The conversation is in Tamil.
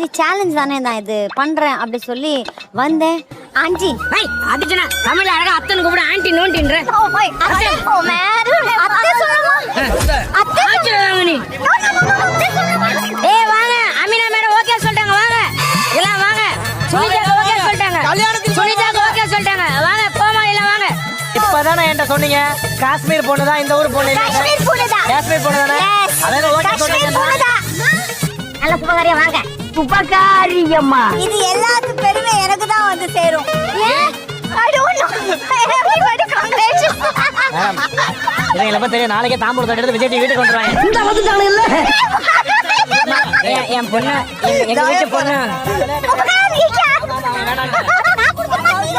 சரி சேலஞ்ச் தானே நான் இது பண்றேன் அப்படி சொல்லி வந்தேன். ஆண்டி அதுச்சுனா தமிழ்ல அழகா அத்தனை கூப்பிட ஆண்டி நோண்டின்ற வாங்க அமீனா மேடம் ஓகே சொல்லிட்டாங்க. வாங்க எல்லாம் வாங்க. சுனிதா ஓகே சொல்லிட்டாங்க. சுனிதா ஓகே சொல்லிட்டாங்க. வாங்க கோமாளில வாங்க. இப்பதானே என்கிட்ட சொன்னீங்க காஷ்மீர் பொண்ணு தான் இந்த ஊர் பொண்ணு. காஷ்மீர் பொண்ணுதான். காஷ்மீர் பொண்ணு தானே? அதான் ஓகே சொல்றீங்க. நல்ல சுபகாரியா வாங்க. சுபகாரியம்மா இது எல்லாத்து பெருமை எனக்கு தான் வந்து சேரும். I don't know. Everybody congratulations. இவங்களை பத்தி தெரியும். நாளைக்கே தாம்பூர் எடுத்து விஜய் டிவி வீட்டுக்கு வந்துருவாங்க. இந்த வந்துட்டாங்க இல்ல என் பொண்ணு எங்க வீட்டு பொண்ணு நான் கொடுத்த மாதிரி